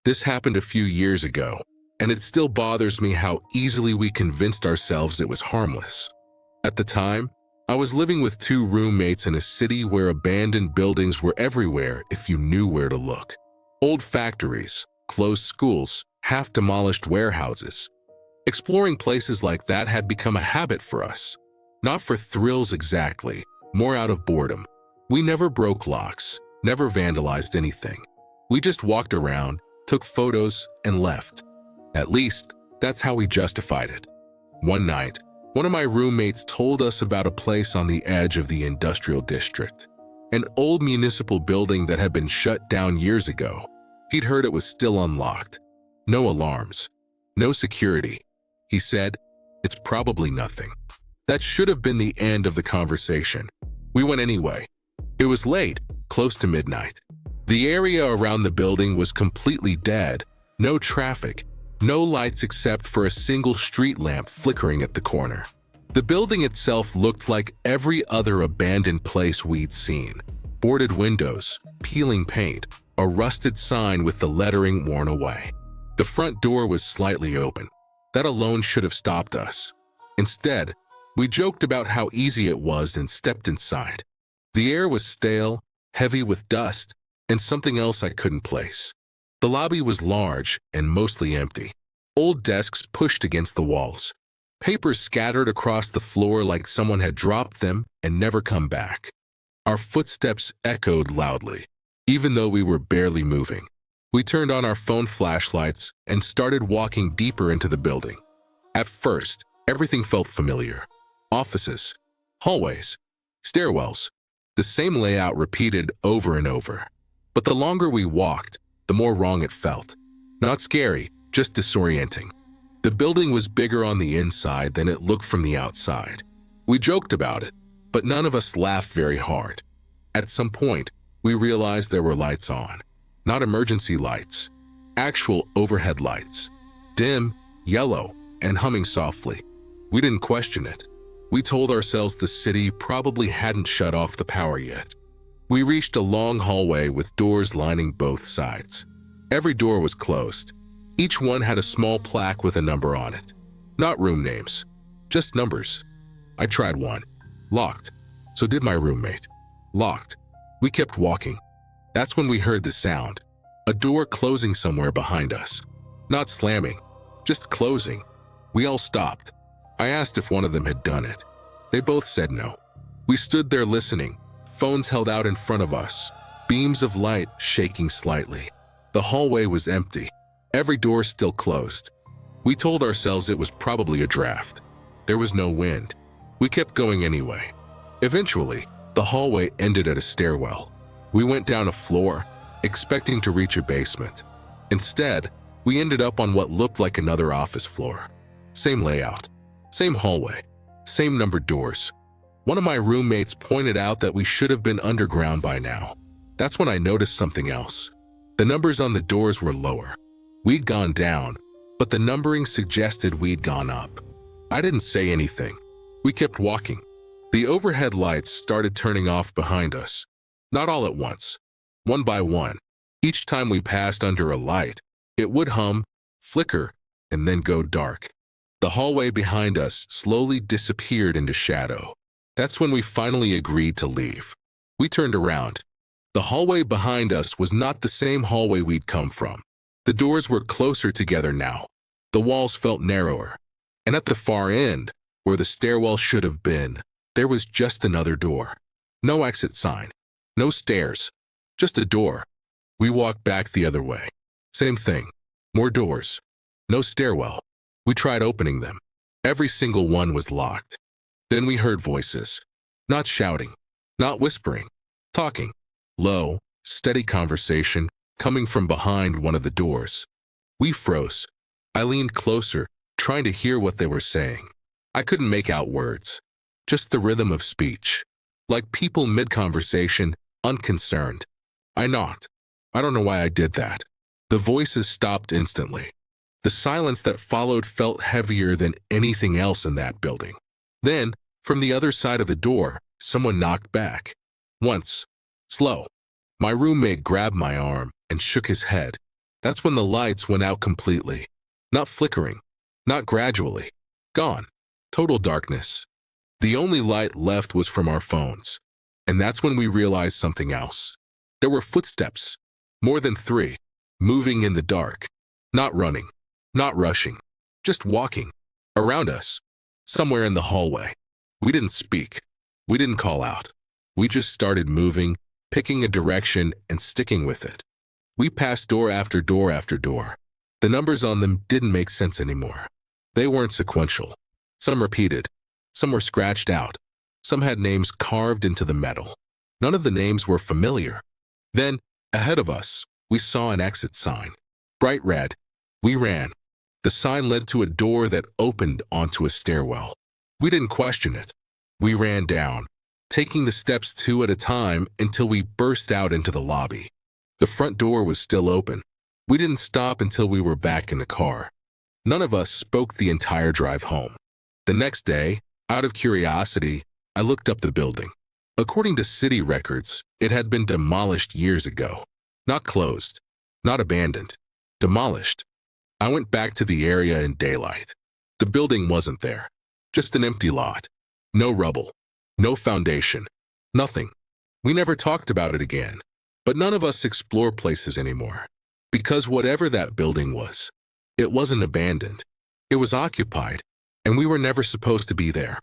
This happened a few years ago, and it still bothers me how easily we convinced ourselves it was harmless. At the time, I was living with two roommates in a city where abandoned buildings were everywhere if you knew where to look. Old factories, closed schools, half-demolished warehouses. Exploring places like that had become a habit for us. Not for thrills exactly, more out of boredom. We never broke locks, never vandalized anything. We just walked around, took photos, and left. At least, that's how we justified it. One night, one of my roommates told us about a place on the edge of the industrial district. An old municipal building that had been shut down years ago. He'd heard it was still unlocked. No alarms. No security. He said, "It's probably nothing." That should have been the end of the conversation. We went anyway. It was late, close to midnight. The area around the building was completely dead. No traffic. No lights except for a single street lamp flickering at the corner. The building itself looked like every other abandoned place we'd seen. Boarded windows, peeling paint, a rusted sign with the lettering worn away. The front door was slightly open. That alone should have stopped us. Instead, we joked about how easy it was and stepped inside. The air was stale, heavy with dust, and something else I couldn't place. The lobby was large and mostly empty. Old desks pushed against the walls. Papers scattered across the floor like someone had dropped them and never come back. Our footsteps echoed loudly, even though we were barely moving. We turned on our phone flashlights and started walking deeper into the building. At first, everything felt familiar. Offices, hallways, stairwells, the same layout repeated over and over. But the longer we walked, the more wrong it felt. Not scary, just disorienting. The building was bigger on the inside than it looked from the outside. We joked about it, but none of us laughed very hard. At some point, we realized there were lights on. Not emergency lights, actual overhead lights. Dim, yellow, and humming softly. We didn't question it. We told ourselves the city probably hadn't shut off the power yet. We reached a long hallway with doors lining both sides. Every door was closed. Each one had a small plaque with a number on it. Not room names, just numbers. I tried one. Locked. So did my roommate. Locked. We kept walking. That's when we heard the sound. A door closing somewhere behind us. Not slamming, just closing. We all stopped. I asked if one of them had done it. They both said no. We stood there listening, phones held out in front of us, beams of light shaking slightly. The hallway was empty. Every door still closed. We told ourselves it was probably a draft. There was no wind. We kept going anyway. Eventually, the hallway ended at a stairwell. We went down a floor, expecting to reach a basement. Instead, we ended up on what looked like another office floor. Same layout, same hallway, same numbered doors. One of my roommates pointed out that we should have been underground by now. That's when I noticed something else. The numbers on the doors were lower. We'd gone down, but the numbering suggested we'd gone up. I didn't say anything. We kept walking. The overhead lights started turning off behind us. Not all at once, one by one. Each time we passed under a light, it would hum, flicker, and then go dark. The hallway behind us slowly disappeared into shadow. That's when we finally agreed to leave. We turned around. The hallway behind us was not the same hallway we'd come from. The doors were closer together now. The walls felt narrower. And at the far end, where the stairwell should have been, there was just another door. No exit sign. No stairs. Just a door. We walked back the other way. Same thing. More doors. No stairwell. We tried opening them. Every single one was locked. Then we heard voices. Not shouting. Not whispering. Talking. Low, steady conversation coming from behind one of the doors. We froze. I leaned closer, trying to hear what they were saying. I couldn't make out words. Just the rhythm of speech. Like people mid-conversation, unconcerned. I knocked. I don't know why I did that. The voices stopped instantly. The silence that followed felt heavier than anything else in that building. Then, from the other side of the door, someone knocked back. Once. Slow. My roommate grabbed my arm and shook his head. That's when the lights went out completely. Not flickering, not gradually. Gone. Total darkness. The only light left was from our phones. And that's when we realized something else. There were footsteps, more than 3, moving in the dark. Not running, not rushing, just walking. Around us, somewhere in the hallway. We didn't speak. We didn't call out. We just started moving, picking a direction and sticking with it. We passed door after door after door. The numbers on them didn't make sense anymore. They weren't sequential. Some repeated. Some were scratched out. Some had names carved into the metal. None of the names were familiar. Then, ahead of us, we saw an exit sign. Bright red. We ran. The sign led to a door that opened onto a stairwell. We didn't question it. We ran down, taking the steps 2 at a time until we burst out into the lobby. The front door was still open. We didn't stop until we were back in the car. None of us spoke the entire drive home. The next day, out of curiosity, I looked up the building. According to city records, it had been demolished years ago. Not closed, not abandoned, demolished. I went back to the area in daylight. The building wasn't there, just an empty lot. No rubble, no foundation, nothing. We never talked about it again, but none of us explore places anymore. Because whatever that building was, it wasn't abandoned. It was occupied, and we were never supposed to be there.